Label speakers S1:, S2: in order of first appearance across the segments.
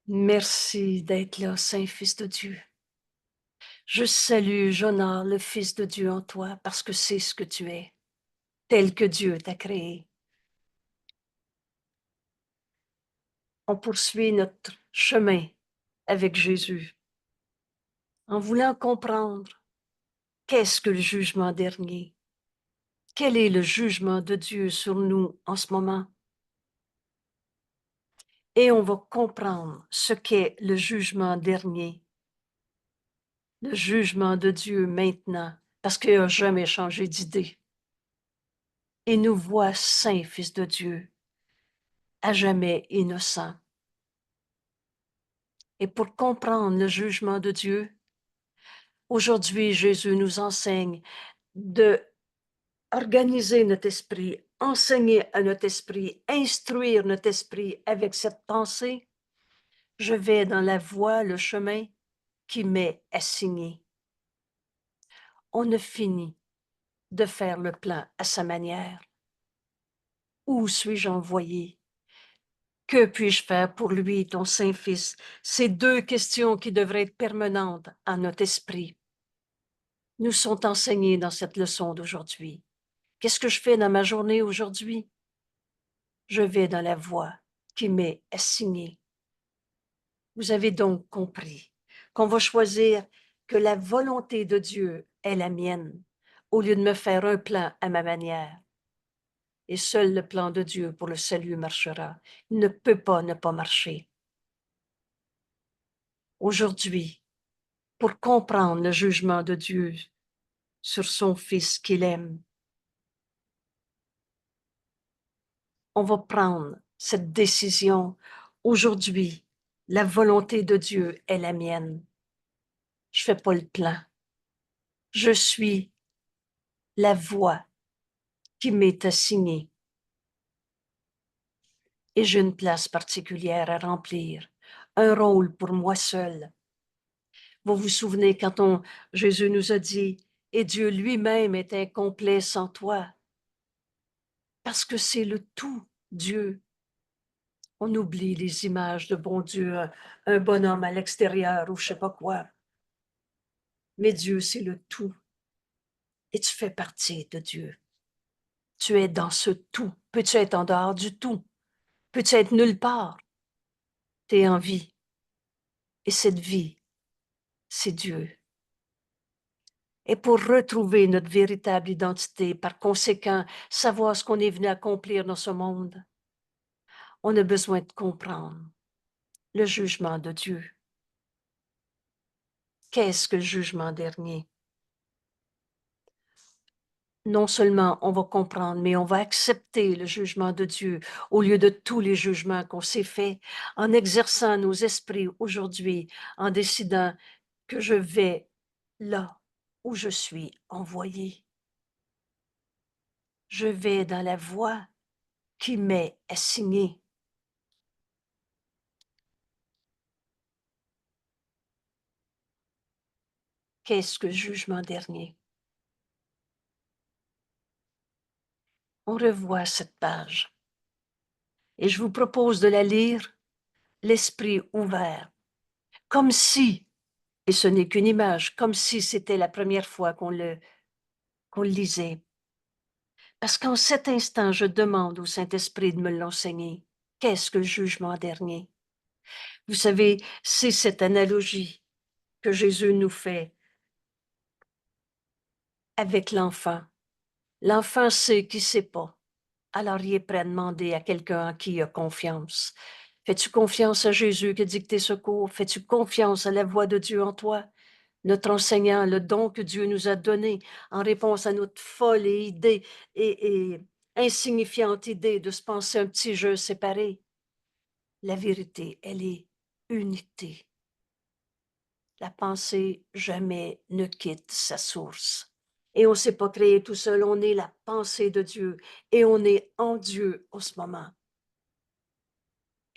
S1: Merci d'être là, Saint-Fils de Dieu. Je salue, j'honore le Fils de Dieu en toi parce que c'est ce que tu es, tel que Dieu t'a créé. On poursuit notre chemin avec Jésus en voulant comprendre qu'est-ce que le jugement dernier, quel est le jugement de Dieu sur nous en ce moment. Et on va comprendre ce qu'est le jugement dernier, le jugement de Dieu maintenant, parce qu'il n'a jamais changé d'idée. Et nous voit saint Fils de Dieu, à jamais innocent. Et pour comprendre le jugement de Dieu, aujourd'hui, Jésus nous enseigne de organiser notre esprit, enseigner à notre esprit, instruire notre esprit avec cette pensée. Je vais dans la voie, le chemin qui m'est assigné. On a fini de faire le plan à sa manière. Où suis-je envoyé? Que puis-je faire pour lui, ton Saint-Fils? Ces deux questions qui devraient être permanentes en notre esprit nous sont enseignées dans cette leçon d'aujourd'hui. Qu'est-ce que je fais dans ma journée aujourd'hui? Je vais dans la voie qui m'est assignée. Vous avez donc compris qu'on va choisir que la volonté de Dieu est la mienne, au lieu de me faire un plan à ma manière. Et seul le plan de Dieu pour le salut marchera. Il ne peut pas ne pas marcher. Aujourd'hui, pour comprendre le jugement de Dieu sur son Fils qu'il aime, on va prendre cette décision. Aujourd'hui, la volonté de Dieu est la mienne. Je fais pas le plan. Je suis la voie qui m'est assignée. Et j'ai une place particulière à remplir, un rôle pour moi seul. Vous vous souvenez quand Jésus nous a dit, et Dieu lui-même est incomplet sans toi, parce que c'est le tout, Dieu. On oublie les images de bon Dieu, un bonhomme à l'extérieur ou je sais pas quoi. Mais Dieu, c'est le tout. Et tu fais partie de Dieu. Tu es dans ce tout. Peux-tu être en dehors du tout? Peux-tu être nulle part? Tu es en vie. Et cette vie, c'est Dieu. Et pour retrouver notre véritable identité, par conséquent, savoir ce qu'on est venu accomplir dans ce monde, on a besoin de comprendre le jugement de Dieu. Qu'est-ce que le jugement dernier? Non seulement on va comprendre, mais on va accepter le jugement de Dieu au lieu de tous les jugements qu'on s'est faits en exerçant nos esprits aujourd'hui, en décidant que je vais là où je suis envoyé. Je vais dans la voie qui m'est assignée. Qu'est-ce que le jugement dernier? On revoit cette page et je vous propose de la lire l'esprit ouvert, comme si, et ce n'est qu'une image, comme si c'était la première fois qu'on le lisait. Parce qu'en cet instant, je demande au Saint-Esprit de me l'enseigner. Qu'est-ce que le jugement dernier? Vous savez, c'est cette analogie que Jésus nous fait avec l'enfant. L'enfant sait qu'il ne sait pas. Alors il est prêt à demander à quelqu'un en qui il a confiance. Fais-tu confiance à Jésus qui a dicté ce cours? Fais-tu confiance à la voix de Dieu en toi? Notre enseignant, le don que Dieu nous a donné en réponse à notre folle idée et insignifiante idée de se penser un petit jeu séparé. La vérité, elle est unité. La pensée jamais ne quitte sa source. Et on ne s'est pas créé tout seul, on est la pensée de Dieu et on est en Dieu en ce moment.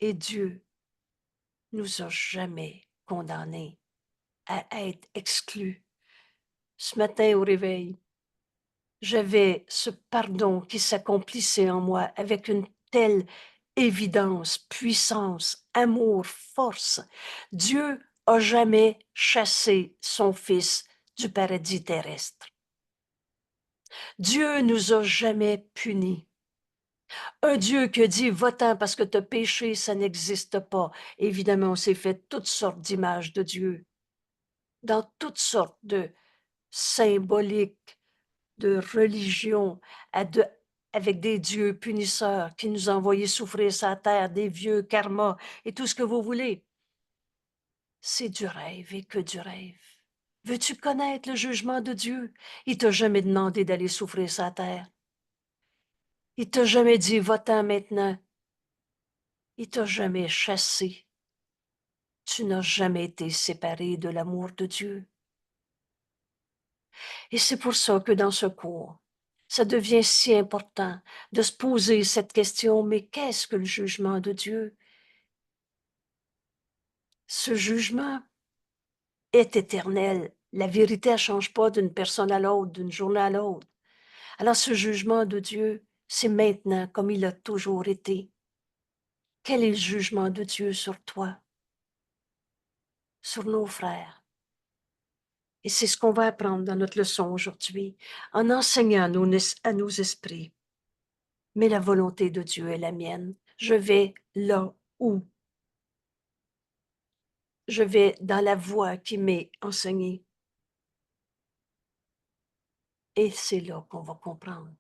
S1: Et Dieu nous a jamais condamnés à être exclus. Ce matin au réveil, j'avais ce pardon qui s'accomplissait en moi avec une telle évidence, puissance, amour, force. Dieu a jamais chassé son Fils du paradis terrestre. Dieu nous a jamais punis. Un Dieu qui a dit, va-t'en parce que tu as péché, ça n'existe pas. Évidemment, on s'est fait toutes sortes d'images de Dieu, dans toutes sortes de symboliques, de religions, avec des dieux punisseurs qui nous ont envoyé souffrir sa terre, des vieux karmas et tout ce que vous voulez. C'est du rêve et que du rêve. Veux-tu connaître le jugement de Dieu? Il t'a jamais demandé d'aller souffrir sa terre. Il t'a jamais dit, va-t'en maintenant. Il t'a jamais chassé. Tu n'as jamais été séparé de l'amour de Dieu. Et c'est pour ça que dans ce cours, ça devient si important de se poser cette question, mais qu'est-ce que le jugement de Dieu? Ce jugement est éternel. La vérité ne change pas d'une personne à l'autre, d'une journée à l'autre. Alors ce jugement de Dieu, c'est maintenant comme il a toujours été. Quel est le jugement de Dieu sur toi, sur nos frères? Et c'est ce qu'on va apprendre dans notre leçon aujourd'hui, en enseignant à nos esprits. Mais la volonté de Dieu est la mienne. Je vais là où? Je vais dans la voie qui m'est enseignée. Et c'est là qu'on va comprendre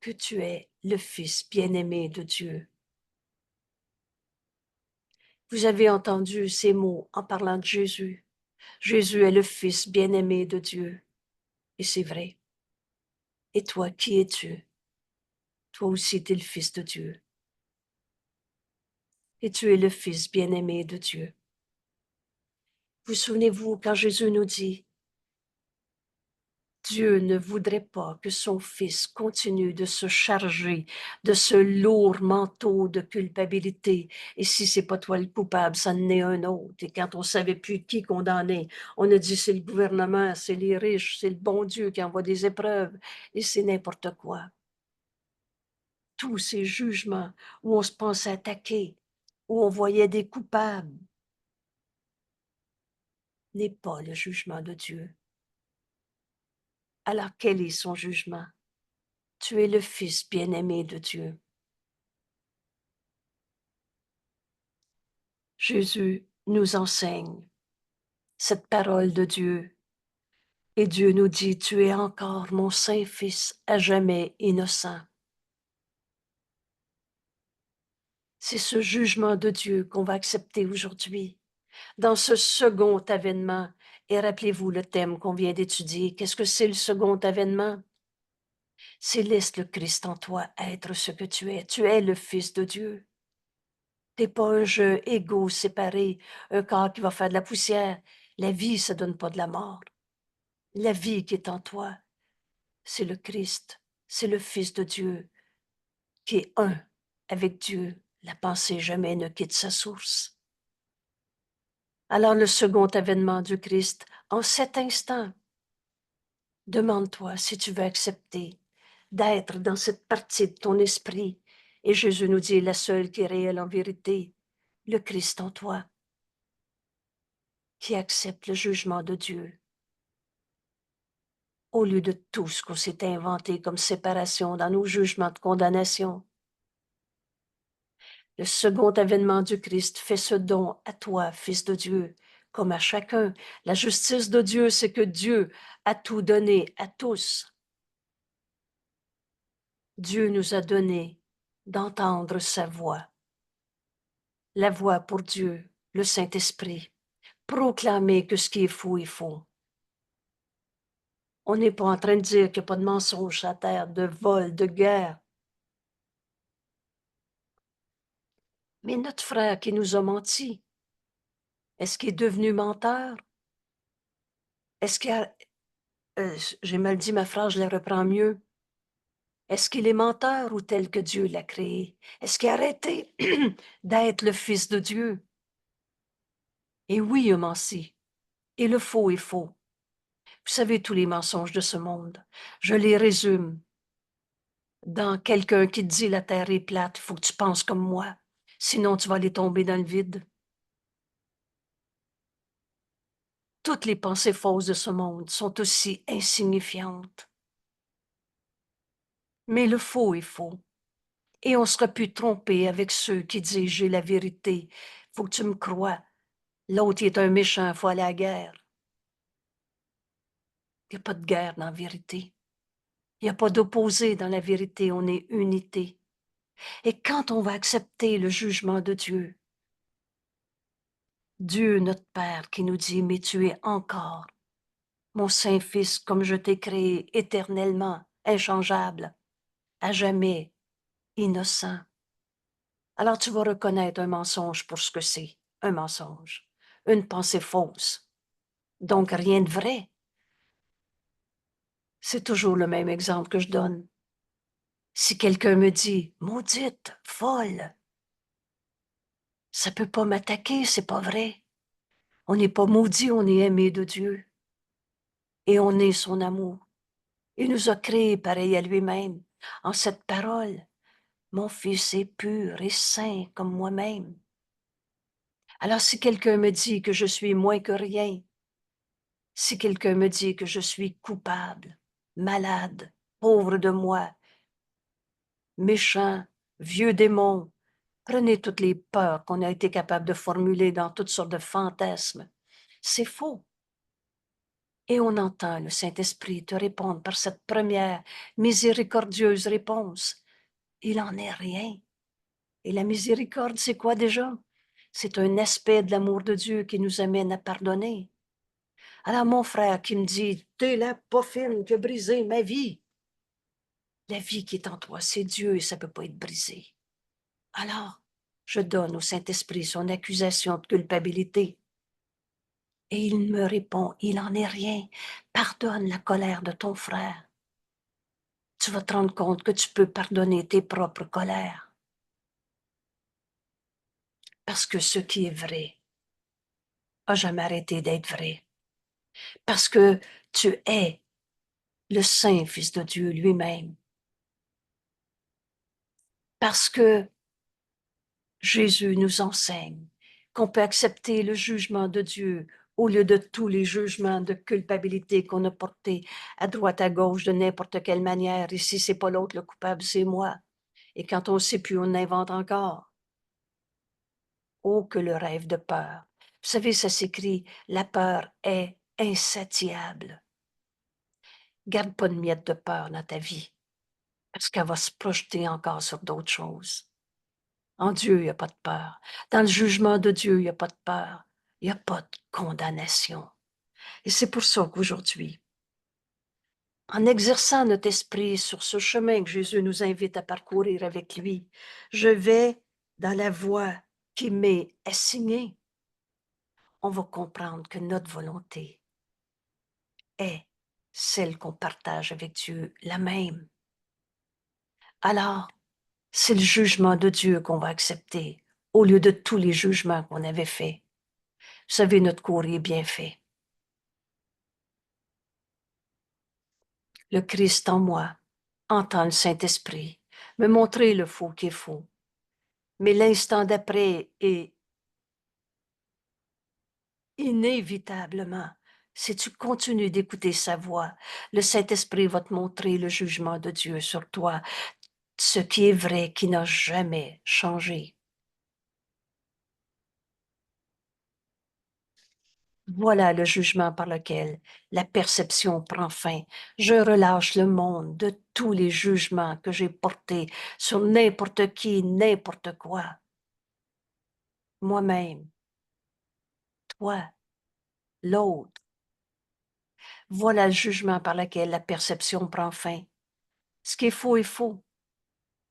S1: que tu es le Fils bien-aimé de Dieu. Vous avez entendu ces mots en parlant de Jésus. Jésus est le Fils bien-aimé de Dieu. Et c'est vrai. Et toi, qui es-tu? Toi aussi, tu es le Fils de Dieu. Et tu es le Fils bien-aimé de Dieu. Vous souvenez-vous quand Jésus nous dit, Dieu ne voudrait pas que son Fils continue de se charger de ce lourd manteau de culpabilité. Et si c'est pas toi le coupable, ça en est un autre. Et quand on savait plus qui condamner, on a dit c'est le gouvernement, c'est les riches, c'est le bon Dieu qui envoie des épreuves. Et c'est n'importe quoi. Tous ces jugements où on se pensait attaqué, où on voyait des coupables, n'est pas le jugement de Dieu. Alors quel est son jugement? Tu es le Fils bien-aimé de Dieu. Jésus nous enseigne cette parole de Dieu. Et Dieu nous dit, tu es encore mon Saint-Fils à jamais innocent. C'est ce jugement de Dieu qu'on va accepter aujourd'hui, dans ce second avènement. Et rappelez-vous le thème qu'on vient d'étudier. Qu'est-ce que c'est le second avènement? C'est laisse le Christ en toi être ce que tu es. Tu es le Fils de Dieu. T'es pas un jeu égaux séparé, un corps qui va faire de la poussière. La vie, ça donne pas de la mort. La vie qui est en toi, c'est le Christ, c'est le Fils de Dieu, qui est un avec Dieu. La pensée jamais ne quitte sa source. Alors le second avènement du Christ, en cet instant, demande-toi si tu veux accepter d'être dans cette partie de ton esprit. Et Jésus nous dit, la seule qui est réelle en vérité, le Christ en toi, qui accepte le jugement de Dieu, au lieu de tout ce qu'on s'est inventé comme séparation dans nos jugements de condamnation. Le second avènement du Christ fait ce don à toi, Fils de Dieu, comme à chacun. La justice de Dieu, c'est que Dieu a tout donné à tous. Dieu nous a donné d'entendre sa voix. La voix pour Dieu, le Saint-Esprit. Proclamer que ce qui est faux est faux. On n'est pas en train de dire qu'il n'y a pas de mensonge à terre, de vol, de guerre. Mais notre frère qui nous a menti, est-ce qu'il est devenu menteur? Est-ce qu'il a... j'ai mal dit ma phrase, je la reprends mieux. Est-ce qu'il est menteur ou tel que Dieu l'a créé? Est-ce qu'il a arrêté d'être le Fils de Dieu? Et oui, il a menti. Et le faux est faux. Vous savez tous les mensonges de ce monde. Je les résume dans quelqu'un qui te dit la terre est plate, il faut que tu penses comme moi. Sinon, tu vas aller tomber dans le vide. Toutes les pensées fausses de ce monde sont aussi insignifiantes. Mais le faux est faux. Et on serait pu tromper avec ceux qui disent j'ai la vérité. Faut que tu me crois. L'autre il est un méchant, faut aller à la guerre. Il n'y a pas de guerre dans la vérité. Il n'y a pas d'opposé dans la vérité, on est unité. Et quand on va accepter le jugement de Dieu, Dieu notre Père qui nous dit, mais tu es encore mon Saint-Fils comme je t'ai créé éternellement, inchangeable, à jamais, innocent. Alors tu vas reconnaître un mensonge pour ce que c'est, un mensonge, une pensée fausse. Donc rien de vrai. C'est toujours le même exemple que je donne. Si quelqu'un me dit, maudite, folle, ça peut pas m'attaquer, c'est pas vrai. On n'est pas maudit, on est aimé de Dieu. Et on est son amour. Il nous a créés pareil à lui-même, en cette parole. Mon fils est pur et saint comme moi-même. Alors si quelqu'un me dit que je suis moins que rien, si quelqu'un me dit que je suis coupable, malade, pauvre de moi, méchant, vieux démon, prenez toutes les peurs qu'on a été capable de formuler dans toutes sortes de fantasmes. C'est faux. Et on entend le Saint-Esprit te répondre par cette première miséricordieuse réponse. Il en est rien. Et la miséricorde, c'est quoi déjà? C'est un aspect de l'amour de Dieu qui nous amène à pardonner. Alors mon frère qui me dit, t'es la poffine qui a brisé ma vie. La vie qui est en toi, c'est Dieu et ça ne peut pas être brisé. Alors, je donne au Saint-Esprit son accusation de culpabilité. Et il me répond, il en est rien. Pardonne la colère de ton frère. Tu vas te rendre compte que tu peux pardonner tes propres colères. Parce que ce qui est vrai a jamais arrêté d'être vrai. Parce que tu es le Saint Fils de Dieu lui-même. Parce que Jésus nous enseigne qu'on peut accepter le jugement de Dieu au lieu de tous les jugements de culpabilité qu'on a portés à droite, à gauche, de n'importe quelle manière. Et si c'est pas l'autre le coupable, c'est moi. Et quand on ne sait plus, on invente encore. Oh, que le rêve de peur. Vous savez, ça s'écrit, la peur est insatiable. Garde pas de miettes de peur dans ta vie, parce qu'elle va se projeter encore sur d'autres choses. En Dieu, il n'y a pas de peur. Dans le jugement de Dieu, il n'y a pas de peur. Il n'y a pas de condamnation. Et c'est pour ça qu'aujourd'hui, en exerçant notre esprit sur ce chemin que Jésus nous invite à parcourir avec lui, je vais dans la voie qui m'est assignée. On va comprendre que notre volonté est celle qu'on partage avec Dieu, la même. Alors, c'est le jugement de Dieu qu'on va accepter au lieu de tous les jugements qu'on avait faits. Vous savez, notre courrier est bien fait. Le Christ en moi entend le Saint-Esprit me montrer le faux qui est faux. Mais l'instant d'après est inévitablement, si tu continues d'écouter sa voix, le Saint-Esprit va te montrer le jugement de Dieu sur toi, ce qui est vrai, qui n'a jamais changé. Voilà le jugement par lequel la perception prend fin. Je relâche le monde de tous les jugements que j'ai portés sur n'importe qui, n'importe quoi. Moi-même, toi, l'autre. Voilà le jugement par lequel la perception prend fin. Ce qui est faux est faux.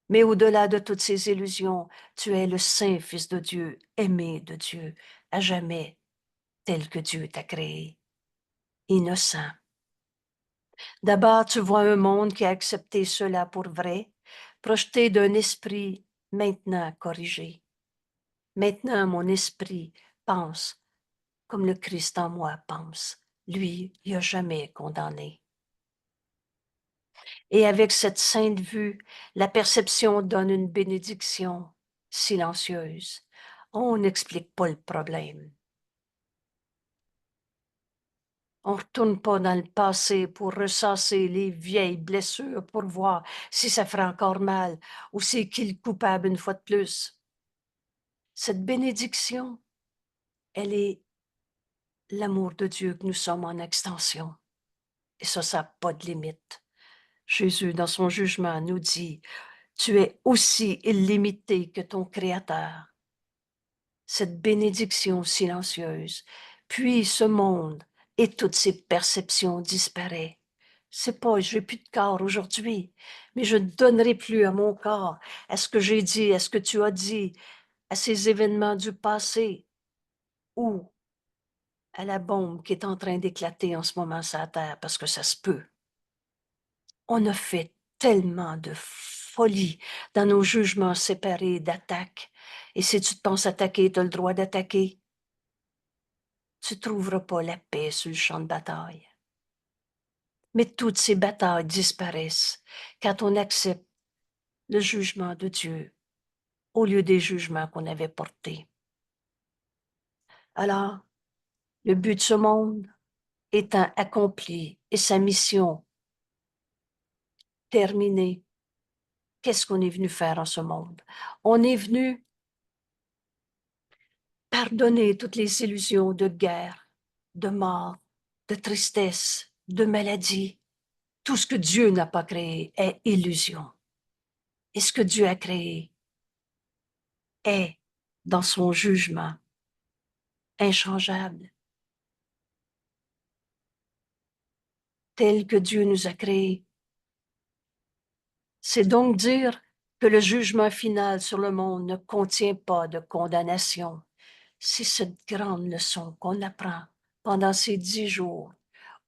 S1: Mais au-delà de toutes ces illusions, tu es le saint Fils de Dieu, aimé de Dieu, à jamais, tel que Dieu t'a créé, innocent. D'abord, tu vois un monde qui a accepté cela pour vrai, projeté d'un esprit maintenant corrigé. Maintenant, mon esprit pense comme le Christ en moi pense. Lui, il n'a jamais condamné. Et avec cette sainte vue, la perception donne une bénédiction silencieuse. On n'explique pas le problème. On ne retourne pas dans le passé pour ressasser les vieilles blessures pour voir si ça ferait encore mal ou c'est qui le coupable une fois de plus. Cette bénédiction, elle est l'amour de Dieu que nous sommes en extension. Et ça n'a pas de limite. Jésus, dans son jugement, nous dit, tu es aussi illimité que ton Créateur. Cette bénédiction silencieuse, puis ce monde et toutes ses perceptions disparaissent. C'est pas, je n'ai plus de corps aujourd'hui, mais je ne donnerai plus à mon corps, à ce que j'ai dit, à ce que tu as dit, à ces événements du passé, ou à la bombe qui est en train d'éclater en ce moment sur la Terre, parce que ça se peut. On a fait tellement de folie dans nos jugements séparés d'attaques. Et si tu te penses attaquer, tu as le droit d'attaquer. Tu ne trouveras pas la paix sur le champ de bataille. Mais toutes ces batailles disparaissent quand on accepte le jugement de Dieu au lieu des jugements qu'on avait portés. Alors, le but de ce monde étant accompli et sa mission terminée, qu'est-ce qu'on est venu faire en ce monde? On est venu pardonner toutes les illusions de guerre, de mort, de tristesse, de maladie. Tout ce que Dieu n'a pas créé est illusion. Et ce que Dieu a créé est, dans son jugement, inchangeable, tel que Dieu nous a créés. C'est donc dire que le jugement final sur le monde ne contient pas de condamnation. C'est cette grande leçon qu'on apprend pendant ces 10 jours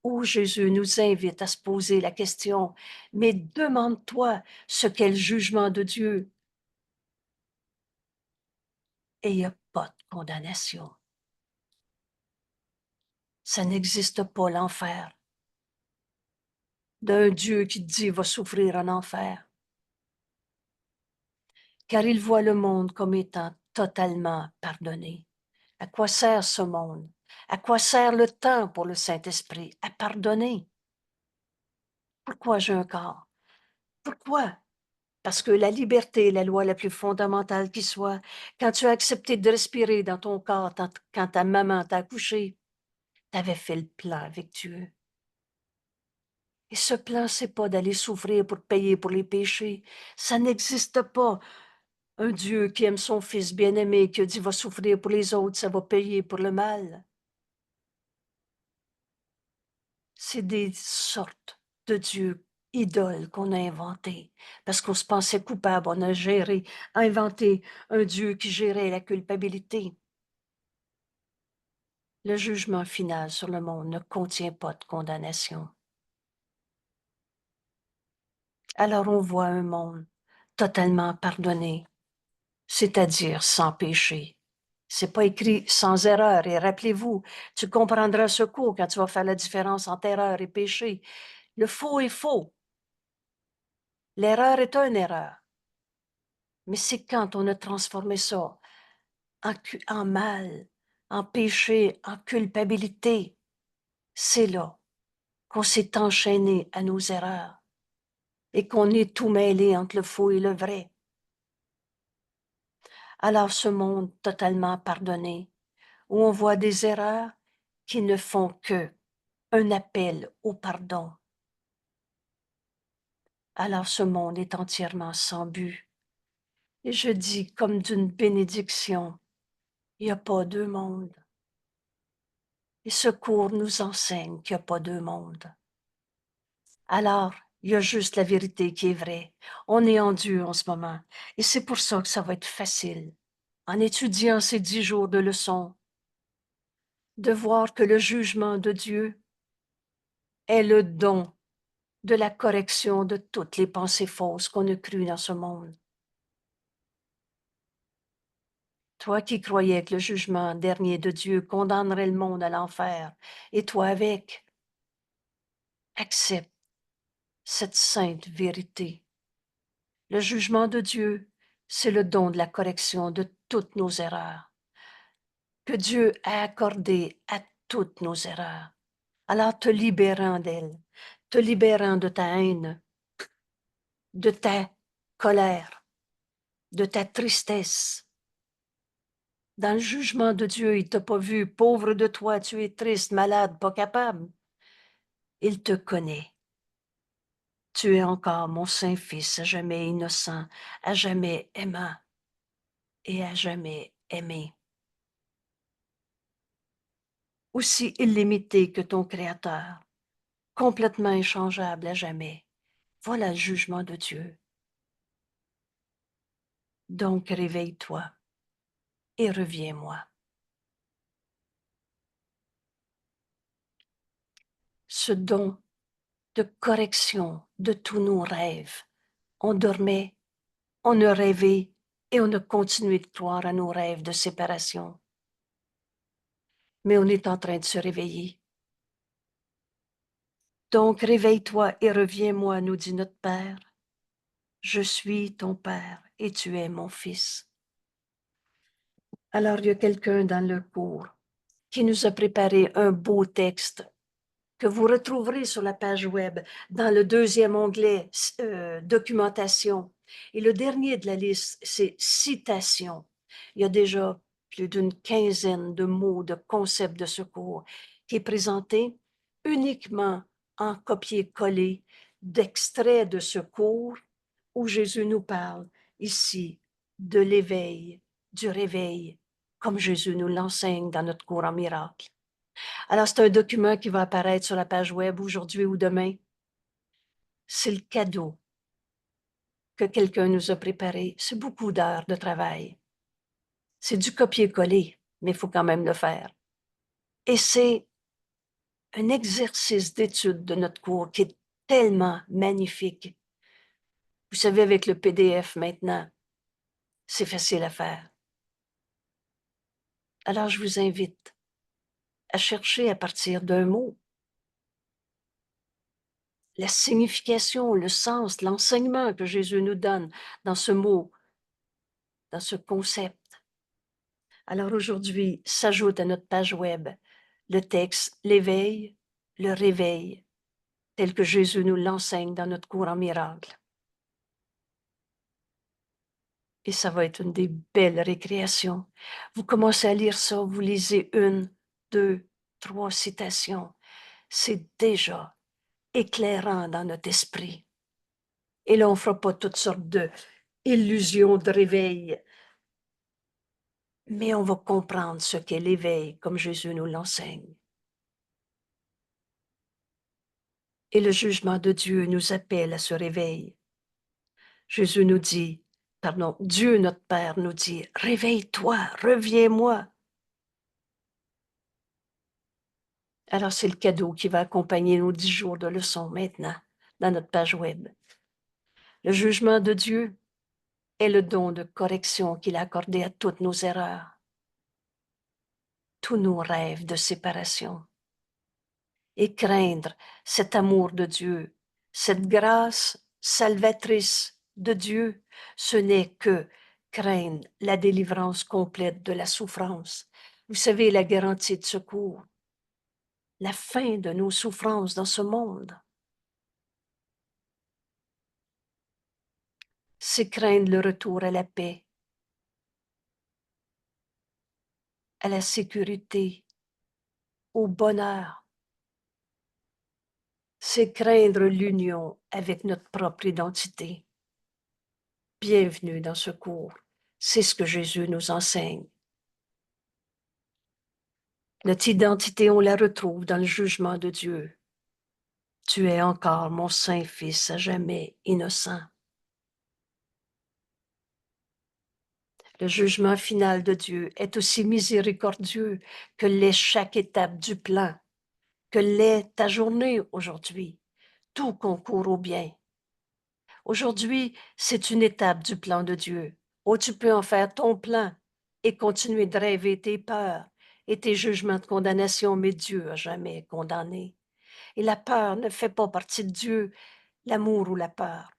S1: où Jésus nous invite à se poser la question, mais demande-toi ce qu'est le jugement de Dieu. Et il n'y a pas de condamnation. Ça n'existe pas l'enfer. D'un Dieu qui te dit va souffrir en enfer. Car il voit le monde comme étant totalement pardonné. À quoi sert ce monde? À quoi sert le temps pour le Saint-Esprit? À pardonner. Pourquoi j'ai un corps? Pourquoi? Parce que la liberté est la loi la plus fondamentale qui soit. Quand tu as accepté de respirer dans ton corps, quand ta maman t'a accouché, tu avais fait le plan avec Dieu. Et ce plan, c'est pas d'aller souffrir pour payer pour les péchés. Ça n'existe pas. Un Dieu qui aime son Fils bien-aimé, qui a dit va souffrir pour les autres, ça va payer pour le mal. C'est des sortes de dieux idoles qu'on a inventées parce qu'on se pensait coupable. On a inventé un Dieu qui gérait la culpabilité. Le jugement final sur le monde ne contient pas de condamnation. Alors on voit un monde totalement pardonné, c'est-à-dire sans péché. C'est pas écrit sans erreur. Et rappelez-vous, tu comprendras ce cours quand tu vas faire la différence entre erreur et péché. Le faux est faux. L'erreur est une erreur. Mais c'est quand on a transformé ça en mal, en péché, en culpabilité, c'est là qu'on s'est enchaîné à nos erreurs et qu'on est tout mêlé entre le faux et le vrai. Alors ce monde totalement pardonné, où on voit des erreurs qui ne font que un appel au pardon. Alors ce monde est entièrement sans but. Et je dis comme d'une bénédiction, il n'y a pas deux mondes. Et ce cours nous enseigne qu'il n'y a pas deux mondes. Alors, il y a juste la vérité qui est vraie. On est en Dieu en ce moment. Et c'est pour ça que ça va être facile, en étudiant ces 10 jours de leçons, de voir que le jugement de Dieu est le don de la correction de toutes les pensées fausses qu'on a crues dans ce monde. Toi qui croyais que le jugement dernier de Dieu condamnerait le monde à l'enfer, et toi avec, accepte cette sainte vérité. Le jugement de Dieu, c'est le don de la correction de toutes nos erreurs, que Dieu a accordé à toutes nos erreurs. Alors te libérant d'elles, te libérant de ta haine, de ta colère, de ta tristesse. Dans le jugement de Dieu, il t'a pas vu, pauvre de toi, tu es triste, malade, pas capable. Il te connaît. Tu es encore mon Saint-Fils, à jamais innocent, à jamais aimant et à jamais aimé. Aussi illimité que ton Créateur, complètement inchangeable à jamais. Voilà le jugement de Dieu. Donc réveille-toi et reviens-moi. Ce don de correction de tous nos rêves. On dormait, on a rêvé et on a continué de croire à nos rêves de séparation. Mais on est en train de se réveiller. Donc réveille-toi et reviens-moi, nous dit notre Père. Je suis ton Père et tu es mon Fils. Alors il y a quelqu'un dans le cours qui nous a préparé un beau texte que vous retrouverez sur la page web dans le deuxième onglet documentation. Et le dernier de la liste, c'est citation. Il y a déjà plus d'une quinzaine de mots, de concepts de secours qui est présenté uniquement en copier-coller d'extraits de secours où Jésus nous parle ici de l'éveil, du réveil, comme Jésus nous l'enseigne dans notre cours en miracle. Alors, c'est un document qui va apparaître sur la page web aujourd'hui ou demain. C'est le cadeau que quelqu'un nous a préparé. C'est beaucoup d'heures de travail. C'est du copier-coller, mais il faut quand même le faire. Et c'est un exercice d'étude de notre cours qui est tellement magnifique. Vous savez, avec le PDF maintenant, c'est facile à faire. Alors, je vous invite à chercher à partir d'un mot la signification, le sens, l'enseignement que Jésus nous donne dans ce mot, dans ce concept. Alors aujourd'hui, s'ajoute à notre page web le texte L'éveil, le réveil, tel que Jésus nous l'enseigne dans notre cours en miracle. Et ça va être une des belles récréations. Vous commencez à lire ça, vous lisez une, deux, trois citations. C'est déjà éclairant dans notre esprit. Et là, on ne fera pas toutes sortes d'illusions de réveil, mais on va comprendre ce qu'est l'éveil comme Jésus nous l'enseigne. Et le jugement de Dieu nous appelle à ce réveil. Jésus nous dit, pardon, Dieu notre Père nous dit, réveille-toi, reviens-moi. Alors c'est le cadeau qui va accompagner nos 10 jours de leçons maintenant dans notre page web. Le jugement de Dieu est le don de correction qu'il a accordé à toutes nos erreurs, tous nos rêves de séparation. Et craindre cet amour de Dieu, cette grâce salvatrice de Dieu, ce n'est que craindre la délivrance complète de la souffrance. Vous savez, la garantie de secours, la fin de nos souffrances dans ce monde, c'est craindre le retour à la paix, à la sécurité, au bonheur. C'est craindre l'union avec notre propre identité. Bienvenue dans ce cours. C'est ce que Jésus nous enseigne. Notre identité, on la retrouve dans le jugement de Dieu. Tu es encore mon Saint-Fils à jamais innocent. Le jugement final de Dieu est aussi miséricordieux que l'est chaque étape du plan, que l'est ta journée aujourd'hui. Tout concourt au bien. Aujourd'hui, c'est une étape du plan de Dieu. Oh, tu peux en faire ton plan et continuer de rêver tes peurs et tes jugements de condamnation, mais Dieu a jamais condamné. Et la peur ne fait pas partie de Dieu. l'amour ou la peur.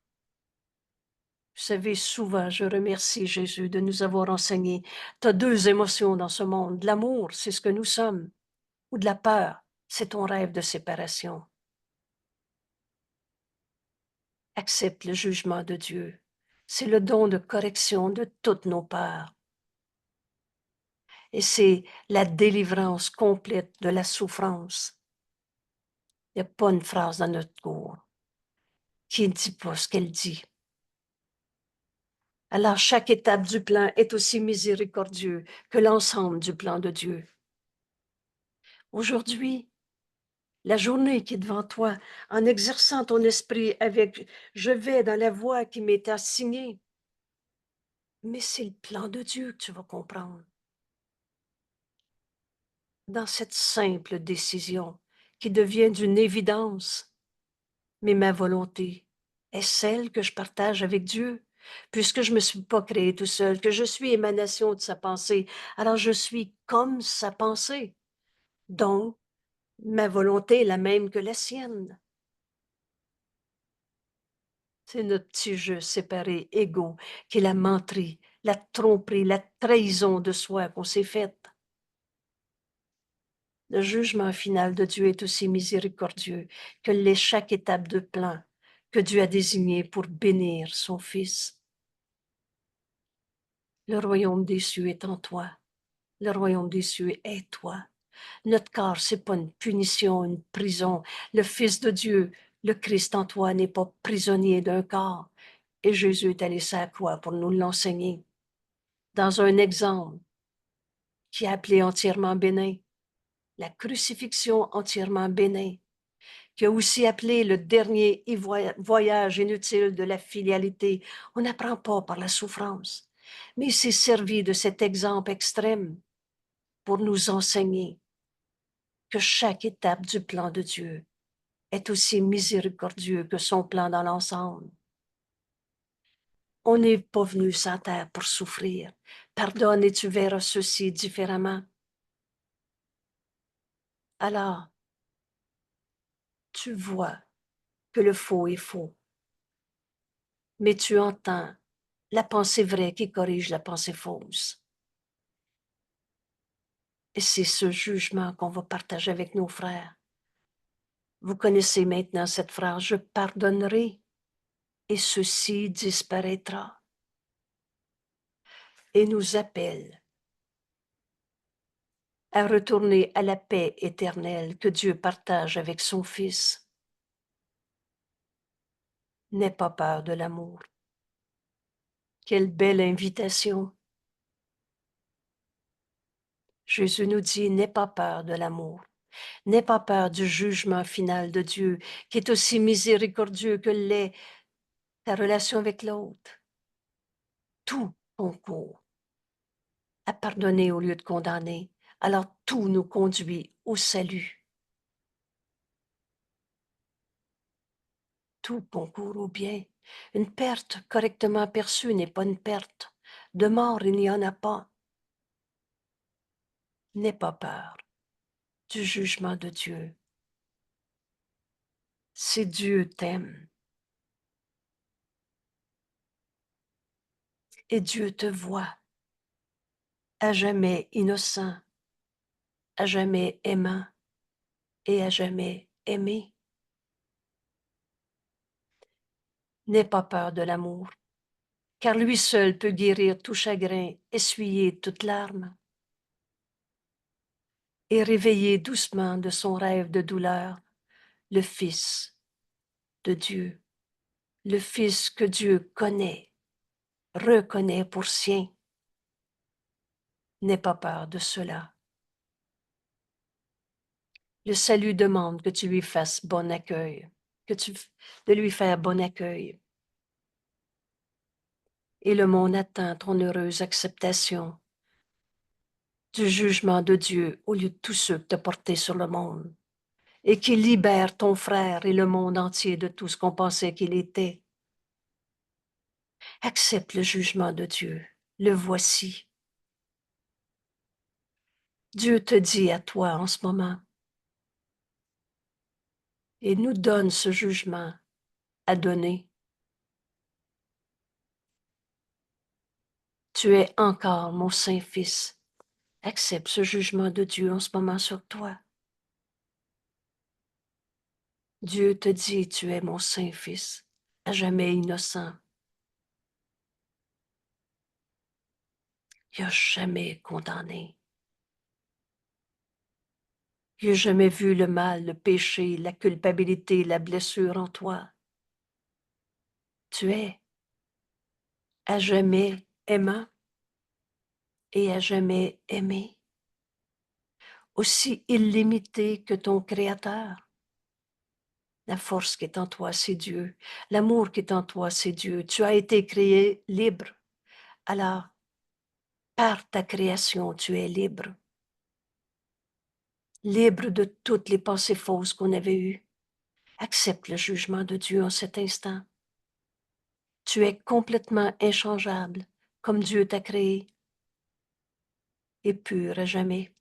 S1: Vous savez, souvent, je remercie Jésus de nous avoir enseigné. Tu as deux émotions dans ce monde. L'amour, c'est ce que nous sommes, ou de la peur, c'est ton rêve de séparation. Accepte le jugement de Dieu. C'est le don de correction de toutes nos peurs. Et c'est la délivrance complète de la souffrance. Il n'y a pas une phrase dans notre cours qui ne dit pas ce qu'elle dit. Alors chaque étape du plan est aussi miséricordieux que l'ensemble du plan de Dieu. Aujourd'hui, la journée qui est devant toi, en exerçant ton esprit avec « je vais dans la voie qui m'est assignée », mais c'est le plan de Dieu que tu vas comprendre. Dans cette simple décision qui devient d'une évidence, mais ma volonté est celle que je partage avec Dieu, puisque je ne me suis pas créé tout seul, que je suis émanation de sa pensée, alors je suis comme sa pensée. Donc, ma volonté est la même que la sienne. C'est notre petit jeu séparé, égaux, qui est la menterie, la tromperie, la trahison de soi qu'on s'est faite. Le jugement final de Dieu est aussi miséricordieux que l'est chaque étape de plan que Dieu a désigné pour bénir son Fils. Le royaume des cieux est en toi. Le royaume des cieux est toi. Notre corps, c'est pas une punition, une prison. Le Fils de Dieu, le Christ en toi, n'est pas prisonnier d'un corps. Et Jésus est allé sur la croix pour nous l'enseigner. Dans un exemple qui est appelé entièrement bénin, la crucifixion entièrement bénin, qui a aussi appelé le dernier voyage inutile de la filialité. On n'apprend pas par la souffrance, mais il s'est servi de cet exemple extrême pour nous enseigner que chaque étape du plan de Dieu est aussi miséricordieux que son plan dans l'ensemble. On n'est pas venu sur terre pour souffrir. Pardonne et tu verras ceci différemment. Alors, tu vois que le faux est faux, mais tu entends la pensée vraie qui corrige la pensée fausse. Et c'est ce jugement qu'on va partager avec nos frères. Vous connaissez maintenant cette phrase, je pardonnerai et ceci disparaîtra. Et nous appelle à retourner à la paix éternelle que Dieu partage avec son Fils. N'aie pas peur de l'amour. Quelle belle invitation. Jésus nous dit, n'aie pas peur de l'amour. N'aie pas peur du jugement final de Dieu, qui est aussi miséricordieux que l'est ta relation avec l'autre. Tout concourt à pardonner au lieu de condamner. Alors tout nous conduit au salut. Tout concourt au bien. Une perte correctement perçue n'est pas une perte. De mort, il n'y en a pas. N'aie pas peur du jugement de Dieu. Si Dieu t'aime et Dieu te voit, à jamais innocent, à jamais aimant et à jamais aimé. N'aie pas peur de l'amour, car lui seul peut guérir tout chagrin, essuyer toute larme et réveiller doucement de son rêve de douleur le Fils de Dieu, le Fils que Dieu connaît, reconnaît pour sien. N'aie pas peur de cela. Le salut demande que tu lui fasses bon accueil, de lui faire bon accueil. Et le monde attend ton heureuse acceptation du jugement de Dieu au lieu de tous ceux que tu as portés sur le monde, et qui libère ton frère et le monde entier de tout ce qu'on pensait qu'il était. Accepte le jugement de Dieu, le voici. Dieu te dit à toi en ce moment, et nous donne ce jugement à donner. Tu es encore mon Saint-Fils. Accepte ce jugement de Dieu en ce moment sur toi. Dieu te dit, tu es mon Saint-Fils, à jamais innocent. Il n'a jamais condamné. Il n'a jamais vu le mal, le péché, la culpabilité, la blessure en toi. Tu es à jamais aimant et à jamais aimé, aussi illimité que ton Créateur. La force qui est en toi, c'est Dieu. L'amour qui est en toi, c'est Dieu. Tu as été créé libre. Alors, par ta création, tu es libre. Libre de toutes les pensées fausses qu'on avait eues. Accepte le jugement de Dieu en cet instant. Tu es complètement inchangeable, comme Dieu t'a créé, et pur à jamais.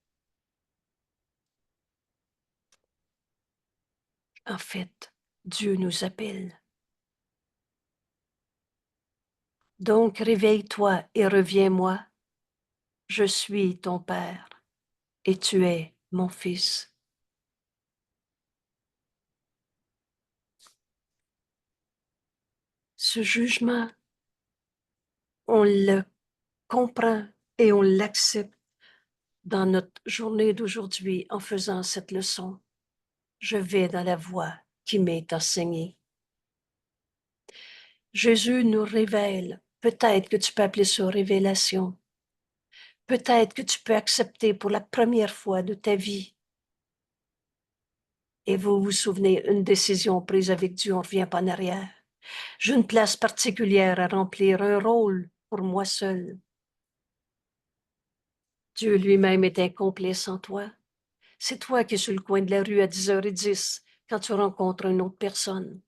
S1: En fait, Dieu nous appelle. Donc réveille-toi et reviens-moi. Je suis ton Père et tu es mon Fils. Ce jugement, on le comprend et on l'accepte dans notre journée d'aujourd'hui en faisant cette leçon. Je vais dans la voie qui m'est enseignée. Jésus nous révèle, peut-être que tu peux appeler ça révélation, peut-être que tu peux accepter pour la première fois de ta vie. Et vous vous souvenez, une décision prise avec Dieu, on ne revient pas en arrière. J'ai une place particulière à remplir, un rôle pour moi seul. Dieu lui-même est incomplet sans toi. C'est toi qui es sur le coin de la rue à 10h10 quand tu rencontres une autre personne.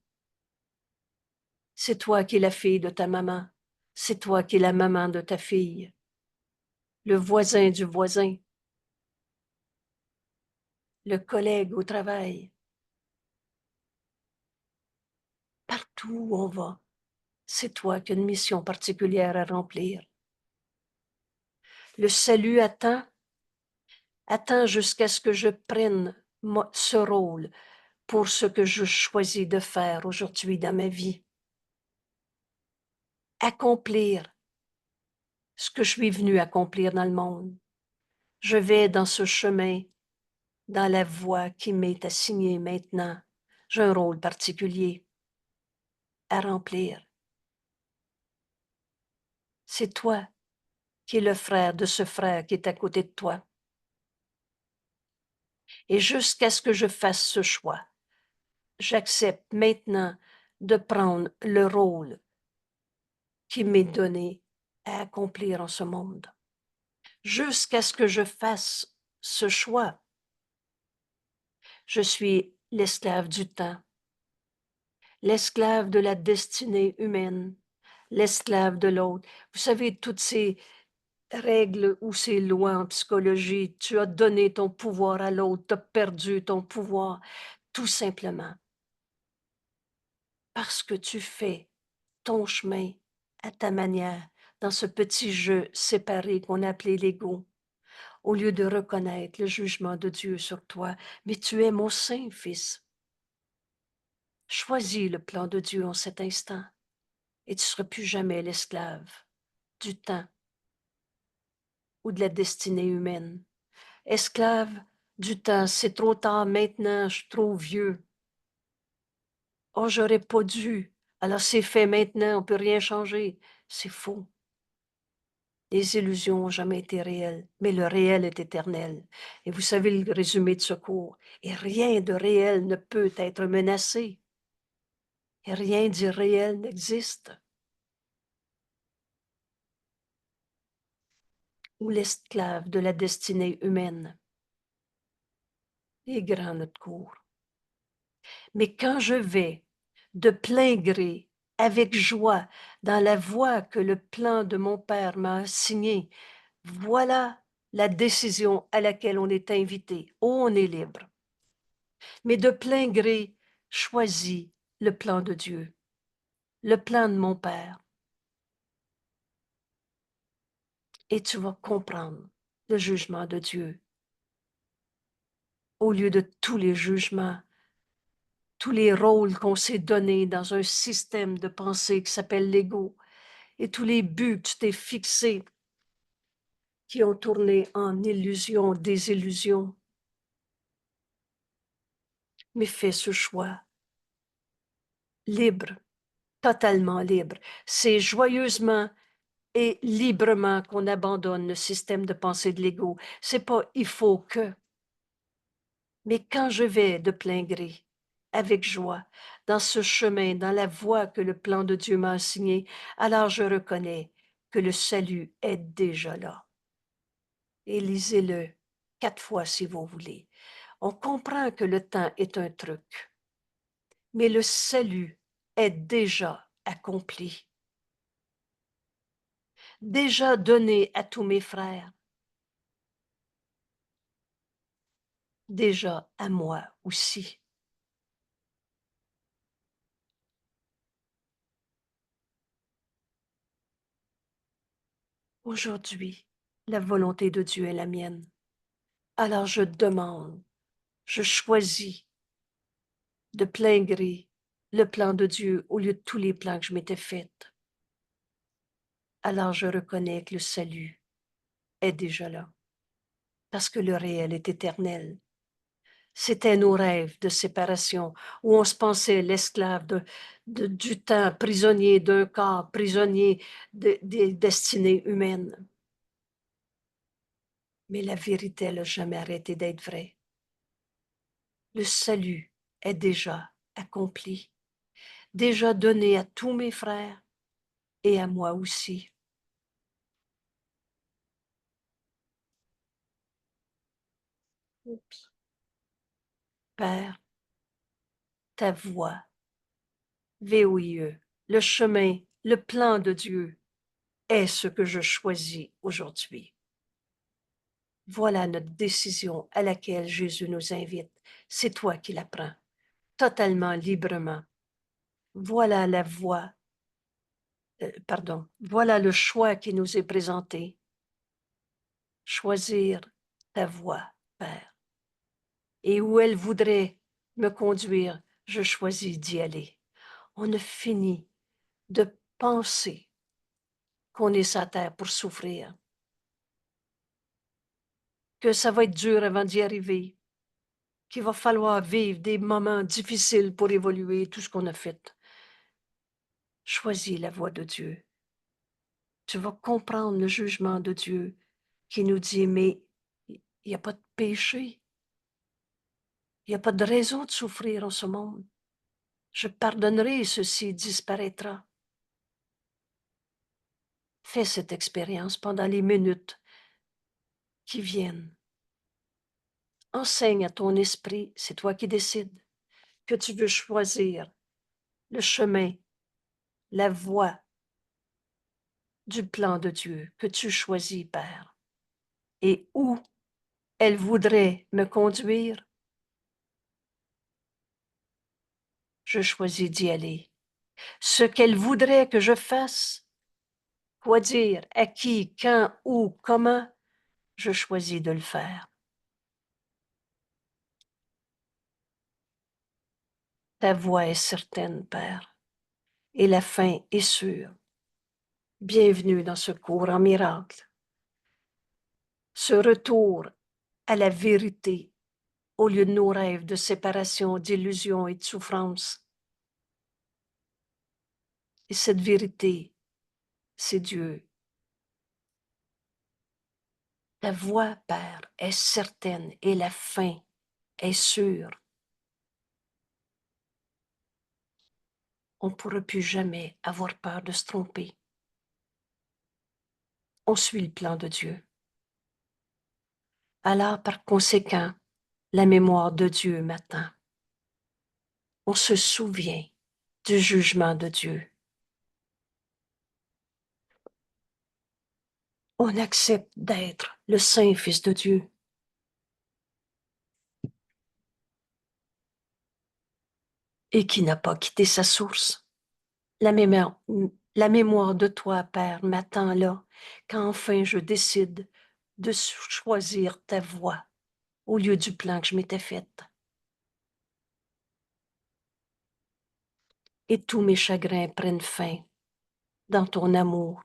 S1: C'est toi qui es la fille de ta maman. C'est toi qui es la maman de ta fille. Le voisin du voisin. Le collègue au travail. Partout où on va, c'est toi qui as une mission particulière à remplir. Le salut attend jusqu'à ce que je prenne ce rôle pour ce que je choisis de faire aujourd'hui dans ma vie. Accomplir ce que je suis venu accomplir dans le monde. Je vais dans ce chemin, dans la voie qui m'est assignée maintenant. J'ai un rôle particulier à remplir. C'est toi qui es le frère de ce frère qui est à côté de toi. Et jusqu'à ce que je fasse ce choix, j'accepte maintenant de prendre le rôle qui m'est donné à accomplir en ce monde. Jusqu'à ce que je fasse ce choix, je suis l'esclave du temps, l'esclave de la destinée humaine, l'esclave de l'autre. Vous savez, toutes ces règles ou ces lois en psychologie, tu as donné ton pouvoir à l'autre, tu as perdu ton pouvoir, tout simplement parce que tu fais ton chemin à ta manière dans ce petit jeu séparé qu'on appelait l'ego, au lieu de reconnaître le jugement de Dieu sur toi. Mais tu es mon saint fils. Choisis le plan de Dieu en cet instant et tu ne seras plus jamais l'esclave du temps ou de la destinée humaine. Esclave du temps, c'est trop tard maintenant, je suis trop vieux. Oh, j'aurais pas dû. Alors c'est fait maintenant, on peut rien changer. C'est faux. Les illusions n'ont jamais été réelles, mais le réel est éternel. Et vous savez le résumé de ce cours. Et rien de réel ne peut être menacé. Et rien d'irréel n'existe. Ou l'esclave de la destinée humaine. Il est grand notre cours. Mais quand je vais de plein gré, avec joie, dans la voie que le plan de mon Père m'a assignée, voilà la décision à laquelle on est invité. Oh, on est libre. Mais de plein gré, choisis le plan de Dieu. le plan de mon Père. Et tu vas comprendre le jugement de Dieu. Au lieu de tous les jugements, tous les rôles qu'on s'est donnés dans un système de pensée qui s'appelle l'ego, et tous les buts que tu t'es fixés qui ont tourné en illusion, désillusion. Mais fais ce choix libre, totalement libre. C'est joyeusement et librement qu'on abandonne le système de pensée de l'ego. C'est pas il faut que, mais quand je vais de plein gré, avec joie, dans ce chemin, dans la voie que le plan de Dieu m'a assignée, alors je reconnais que le salut est déjà là. Et lisez-le 4 fois si vous voulez. On comprend que le temps est un truc, mais le salut est déjà accompli, déjà donné à tous mes frères, déjà à moi aussi. Aujourd'hui, la volonté de Dieu est la mienne. Alors je demande, je choisis de plein gré le plan de Dieu au lieu de tous les plans que je m'étais faits. Alors je reconnais que le salut est déjà là, parce que le réel est éternel. C'était nos rêves de séparation, où on se pensait l'esclave du temps, prisonnier d'un corps, prisonnier des destinées humaines. Mais la vérité, elle n'a jamais arrêté d'être vraie. Le salut est déjà accompli, déjà donné à tous mes frères et à moi aussi. Oups. Père, ta voix, VOIE, le chemin, le plan de Dieu est ce que je choisis aujourd'hui. Voilà notre décision à laquelle Jésus nous invite. C'est toi qui la prends, totalement librement. Voilà la voie, voilà le choix qui nous est présenté. Choisir ta voie, Père. Et où elle voudrait me conduire, je choisis d'y aller. On a fini de penser qu'on est sur terre pour souffrir, que ça va être dur avant d'y arriver, qu'il va falloir vivre des moments difficiles pour évoluer tout ce qu'on a fait. Choisis la voie de Dieu. Tu vas comprendre le jugement de Dieu qui nous dit, mais il n'y a pas de péché, il n'y a pas de raison de souffrir en ce monde. Je pardonnerai et ceci disparaîtra. Fais cette expérience pendant les minutes qui viennent. Enseigne à ton esprit, c'est toi qui décides, que tu veux choisir le chemin, la voie du plan de Dieu que tu choisis, Père. Et où elle voudrait me conduire, je choisis d'y aller. Ce qu'elle voudrait que je fasse, quoi dire, à qui, quand, où, comment, je choisis de le faire. Ta voix est certaine, Père, et la fin est sûre. Bienvenue dans ce cours en miracle. Ce retour à la vérité au lieu de nos rêves de séparation, d'illusion et de souffrance. Et cette vérité, c'est Dieu. Ta voix, Père, est certaine et la fin est sûre. On ne pourra plus jamais avoir peur de se tromper. On suit le plan de Dieu. Alors, par conséquent, la mémoire de Dieu m'attend. On se souvient du jugement de Dieu. On accepte d'être le Saint Fils de Dieu. Et qui n'a pas quitté sa source. La mémoire, la mémoire de toi, Père, m'attend là, quand enfin je décide de choisir ta voie au lieu du plan que je m'étais fait. Et tous mes chagrins prennent fin dans ton amour,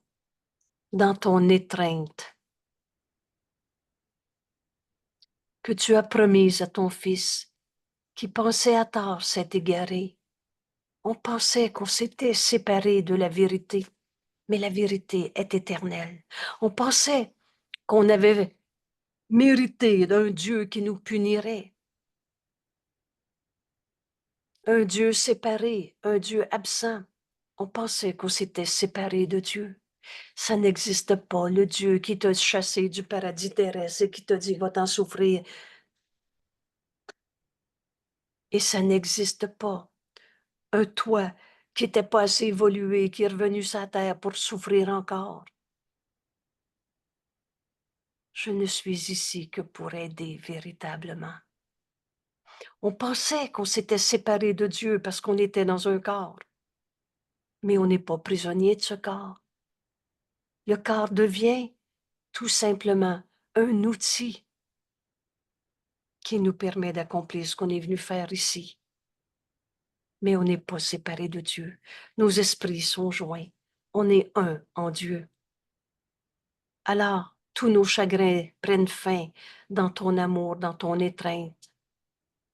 S1: dans ton étreinte, que tu as promise à ton Fils, qui pensait à tort s'être égaré. On pensait qu'on s'était séparé de la vérité, mais la vérité est éternelle. On pensait qu'on avait mérité d'un Dieu qui nous punirait, un Dieu séparé, un Dieu absent. On pensait qu'on s'était séparé de Dieu. Ça n'existe pas, le Dieu qui t'a chassé du paradis terrestre et qui t'a dit va-t'en souffrir. Et ça n'existe pas. Un toi qui n'était pas assez évolué, qui est revenu sur la terre pour souffrir encore. Je ne suis ici que pour aider véritablement. On pensait qu'on s'était séparé de Dieu parce qu'on était dans un corps, mais on n'est pas prisonnier de ce corps. Le corps devient tout simplement un outil qui nous permet d'accomplir ce qu'on est venu faire ici. Mais on n'est pas séparé de Dieu. Nos esprits sont joints. On est un en Dieu. Alors, tous nos chagrins prennent fin dans ton amour, dans ton étreinte,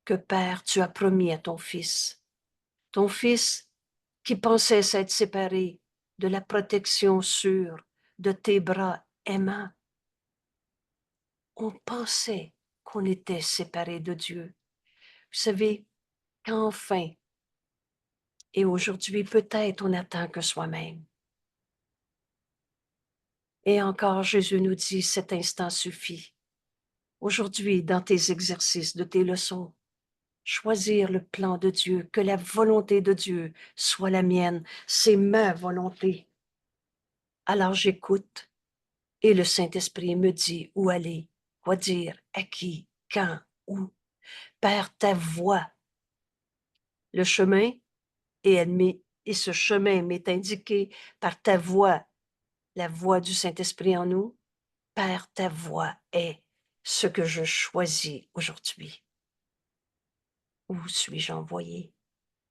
S1: que Père, tu as promis à ton Fils. Ton Fils qui pensait s'être séparé de la protection sûre de tes bras aimants. On pensait qu'on était séparé de Dieu. Vous savez, qu'enfin, et aujourd'hui peut-être on attend que soi-même. Et encore, Jésus nous dit, cet instant suffit. Aujourd'hui, dans tes exercices, de tes leçons, choisir le plan de Dieu, que la volonté de Dieu soit la mienne, c'est ma volonté. Alors j'écoute et le Saint-Esprit me dit où aller, quoi dire, à qui, quand, où. Père, ta voix, le chemin, et ce chemin m'est indiqué par ta voix, la voix du Saint-Esprit en nous. Père, ta voix est ce que je choisis aujourd'hui. Où suis-je envoyé?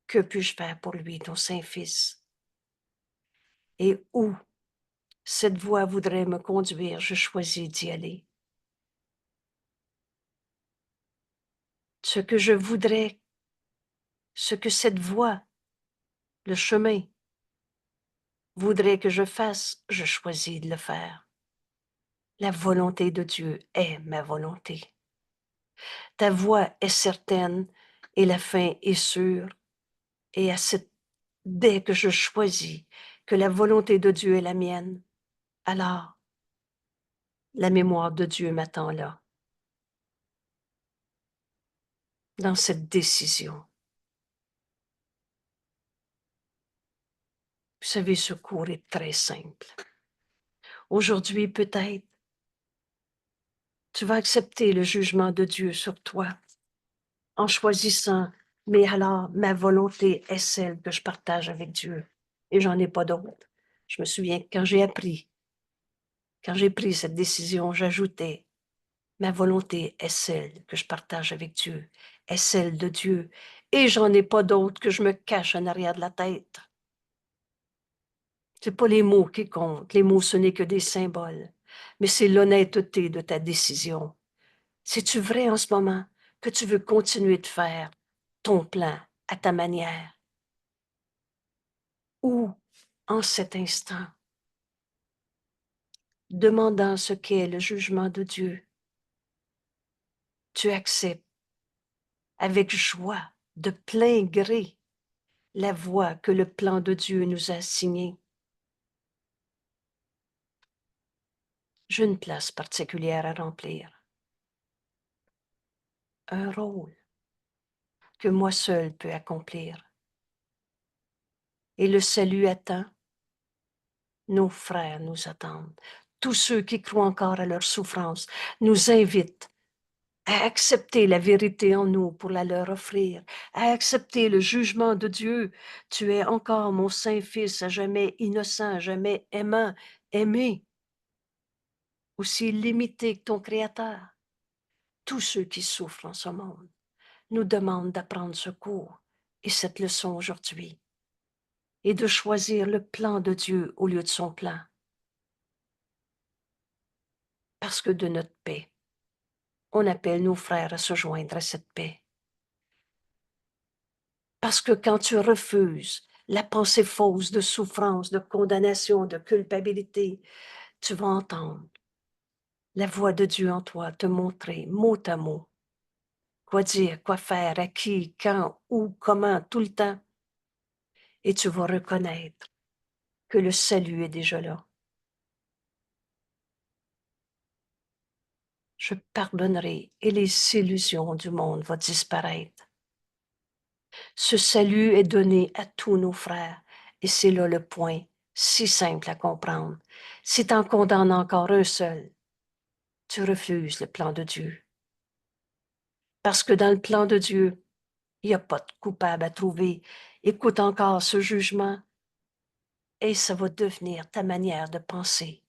S1: Que puis-je faire pour lui, ton Saint-Fils? Et où cette voix voudrait me conduire, je choisis d'y aller. Ce que je voudrais, ce que cette voix, le chemin, voudrait que je fasse, je choisis de le faire. La volonté de Dieu est ma volonté. Ta voix est certaine et la fin est sûre. Et dès que je choisis que la volonté de Dieu est la mienne, alors la mémoire de Dieu m'attend là, dans cette décision. Vous savez, ce cours est très simple. Aujourd'hui, peut-être, tu vas accepter le jugement de Dieu sur toi en choisissant, mais alors ma volonté est celle que je partage avec Dieu et j'en ai pas d'autre. Je me souviens que quand j'ai pris cette décision, j'ajoutais, ma volonté est celle que je partage avec Dieu, est celle de Dieu et j'en ai pas d'autre que je me cache en arrière de la tête. C'est pas les mots qui comptent, les mots ce n'est que des symboles, mais c'est l'honnêteté de ta décision. C'est-tu vrai en ce moment que tu veux continuer de faire ton plan à ta manière? Ou, en cet instant, demandant ce qu'est le jugement de Dieu, tu acceptes avec joie, de plein gré, la voie que le plan de Dieu nous a assignée. J'ai une place particulière à remplir, un rôle que moi seul peux accomplir. Et le salut attend, nos frères nous attendent. Tous ceux qui croient encore à leur souffrance nous invitent à accepter la vérité en nous pour la leur offrir, à accepter le jugement de Dieu. Tu es encore mon saint fils, à jamais innocent, à jamais aimant, aimé, aussi limité que ton Créateur. Tous ceux qui souffrent en ce monde nous demandent d'apprendre ce cours et cette leçon aujourd'hui et de choisir le plan de Dieu au lieu de son plan. Parce que de notre paix, on appelle nos frères à se joindre à cette paix. Parce que quand tu refuses la pensée fausse de souffrance, de condamnation, de culpabilité, tu vas entendre la voix de Dieu en toi te montrer mot à mot quoi dire, quoi faire, à qui, quand, où, comment, tout le temps. Et tu vas reconnaître que le salut est déjà là. Je pardonnerai et les illusions du monde vont disparaître. Ce salut est donné à tous nos frères et c'est là le point, si simple à comprendre. Si tu en condamnes encore un seul, tu refuses le plan de Dieu. Parce que dans le plan de Dieu, il n'y a pas de coupable à trouver. Écoute encore ce jugement et ça va devenir ta manière de penser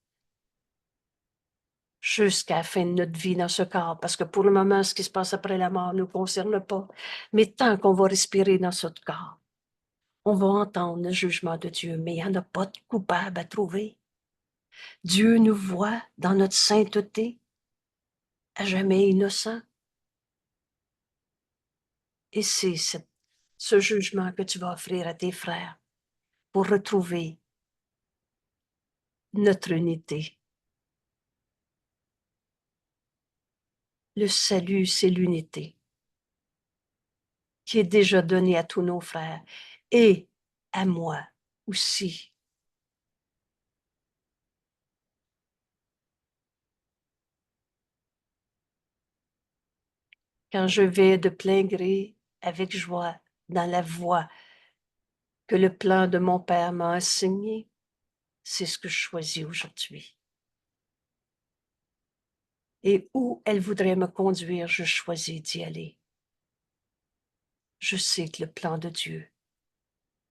S1: jusqu'à la fin de notre vie dans ce corps, parce que pour le moment, ce qui se passe après la mort ne nous concerne pas. Mais tant qu'on va respirer dans ce corps, on va entendre le jugement de Dieu, mais il n'y en a pas de coupable à trouver. Dieu nous voit dans notre sainteté, à jamais innocent. Et c'est ce jugement que tu vas offrir à tes frères pour retrouver notre unité. Le salut, c'est l'unité qui est déjà donnée à tous nos frères et à moi aussi. Quand je vais de plein gré, avec joie, dans la voie que le plan de mon Père m'a enseigné, c'est ce que je choisis aujourd'hui. Et où elle voudrait me conduire, je choisis d'y aller. Je sais que le plan de Dieu,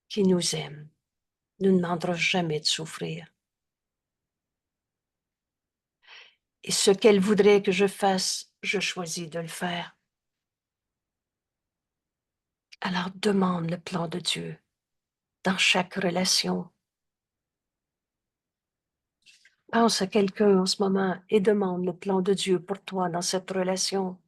S1: qui nous aime, ne demandera jamais de souffrir. Et ce qu'elle voudrait que je fasse, je choisis de le faire. Alors demande le plan de Dieu dans chaque relation. Pense à quelqu'un en ce moment et demande le plan de Dieu pour toi dans cette relation.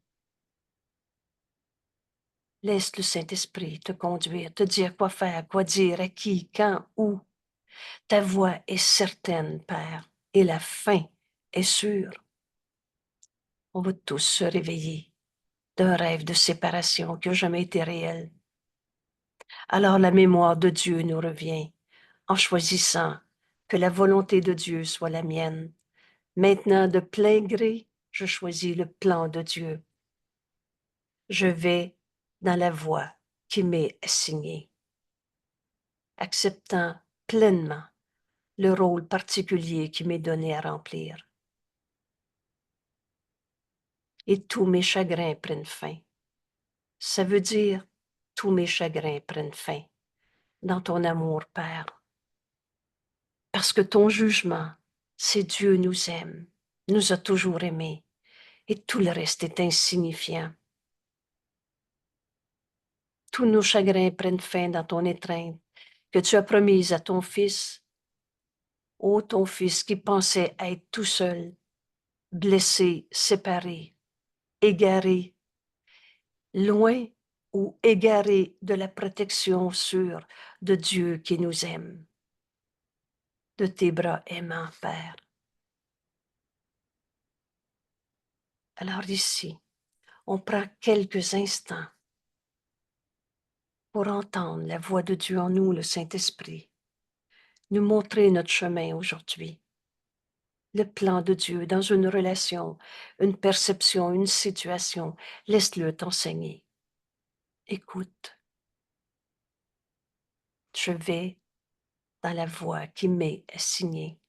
S1: Laisse le Saint-Esprit te conduire, te dire quoi faire, quoi dire, à qui, quand, où. Ta voix est certaine, Père, et la fin est sûre. On va tous se réveiller d'un rêve de séparation qui n'a jamais été réel. Alors la mémoire de Dieu nous revient en choisissant que la volonté de Dieu soit la mienne. Maintenant, de plein gré, je choisis le plan de Dieu. Je vais dans la voie qui m'est assignée, acceptant pleinement le rôle particulier qui m'est donné à remplir. Et tous mes chagrins prennent fin. Ça veut dire tous mes chagrins prennent fin dans ton amour, Père. Parce que ton jugement, c'est Dieu nous aime, nous a toujours aimés, et tout le reste est insignifiant. Tous nos chagrins prennent fin dans ton étreinte que tu as promise à ton Fils, ô ton Fils qui pensait être tout seul, blessé, séparé, égaré, loin ou égaré de la protection sûre de Dieu qui nous aime, de tes bras aimants, Père. Alors ici, on prend quelques instants pour entendre la voix de Dieu en nous, le Saint-Esprit, nous montrer notre chemin aujourd'hui, le plan de Dieu dans une relation, une perception, une situation. Laisse-le t'enseigner. Écoute, je vais dans la voie qui m'est assignée.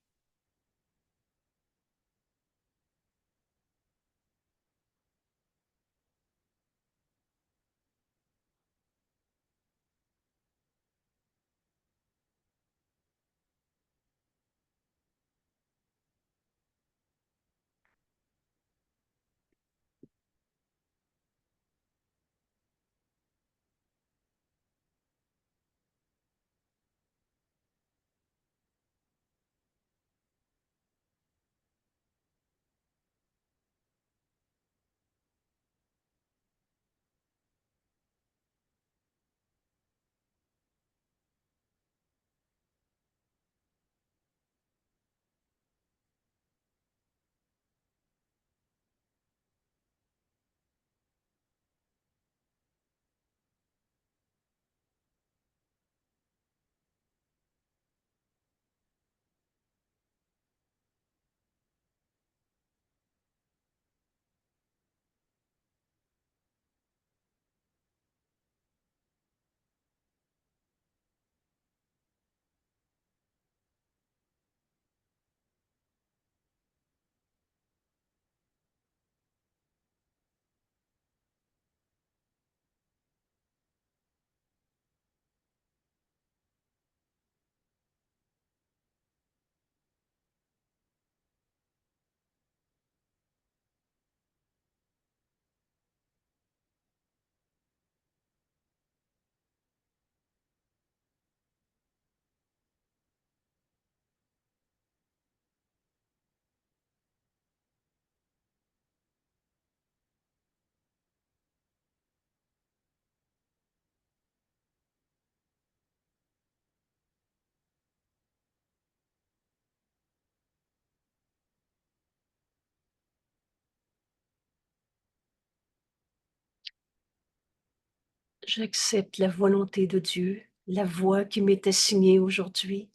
S1: J'accepte la volonté de Dieu, la voie qui m'est assignée aujourd'hui,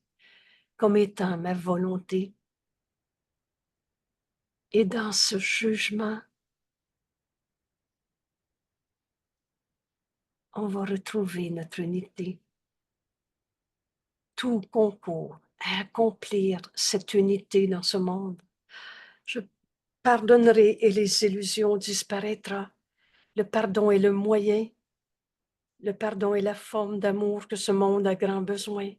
S1: comme étant ma volonté. Et dans ce jugement, on va retrouver notre unité. Tout concourt à accomplir cette unité dans ce monde. Je pardonnerai et les illusions disparaîtront. Le pardon est le moyen. Le pardon est la forme d'amour que ce monde a grand besoin.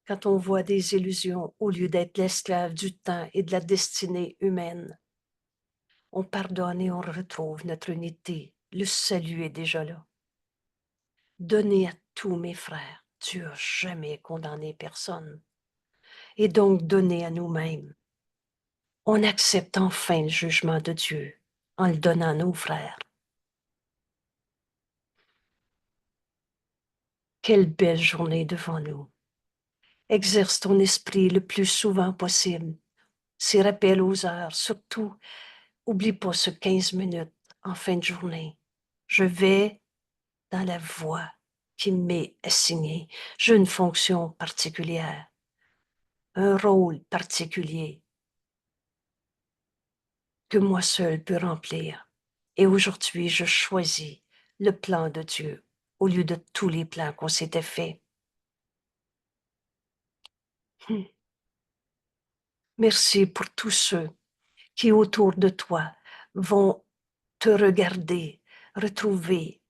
S1: Quand on voit des illusions au lieu d'être l'esclave du temps et de la destinée humaine, on pardonne et on retrouve notre unité. Le salut est déjà là. Donnez à tous mes frères. Dieu n'a jamais condamné personne. Et donc donnez à nous-mêmes. On accepte enfin le jugement de Dieu en le donnant à nos frères. Quelle belle journée devant nous. Exerce ton esprit le plus souvent possible. Ces rappels aux heures, surtout, oublie pas ce 15 minutes en fin de journée. Je vais dans la voie qui m'est assignée. J'ai une fonction particulière, un rôle particulier que moi seul peux remplir. Et aujourd'hui, je choisis le plan de Dieu au lieu de tous les plans qu'on s'était faits. Merci pour tous ceux qui autour de toi vont te regarder, retrouver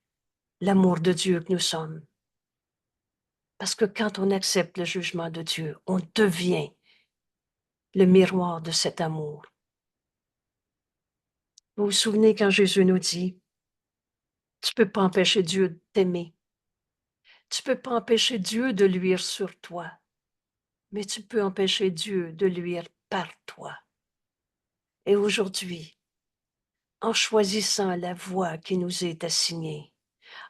S1: l'amour de Dieu que nous sommes. Parce que quand on accepte le jugement de Dieu, on devient le miroir de cet amour. Vous vous souvenez quand Jésus nous dit, tu ne peux pas empêcher Dieu de t'aimer. Tu ne peux pas empêcher Dieu de luire sur toi, mais tu peux empêcher Dieu de luire par toi. Et aujourd'hui, en choisissant la voie qui nous est assignée,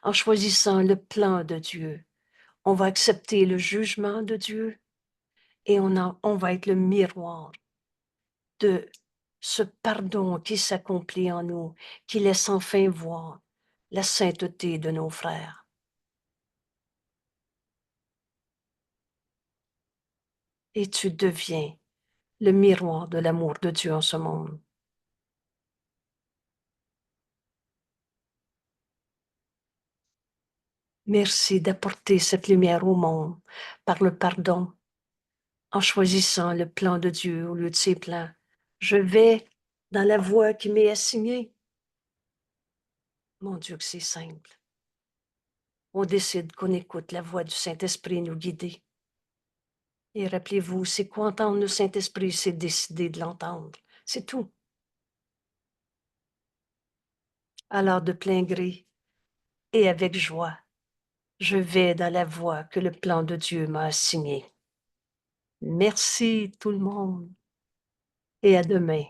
S1: en choisissant le plan de Dieu, on va accepter le jugement de Dieu et on va être le miroir de ce pardon qui s'accomplit en nous, qui laisse enfin voir la sainteté de nos frères. Et tu deviens le miroir de l'amour de Dieu en ce monde. Merci d'apporter cette lumière au monde par le pardon, en choisissant le plan de Dieu au lieu de ses plans. Je vais dans la voie qui m'est assignée. Mon Dieu, que c'est simple. On décide qu'on écoute la voix du Saint-Esprit nous guider. Et rappelez-vous, c'est quoi entendre le Saint-Esprit, c'est décider de l'entendre. C'est tout. Alors, de plein gré et avec joie, je vais dans la voie que le plan de Dieu m'a assignée. Merci tout le monde et à demain.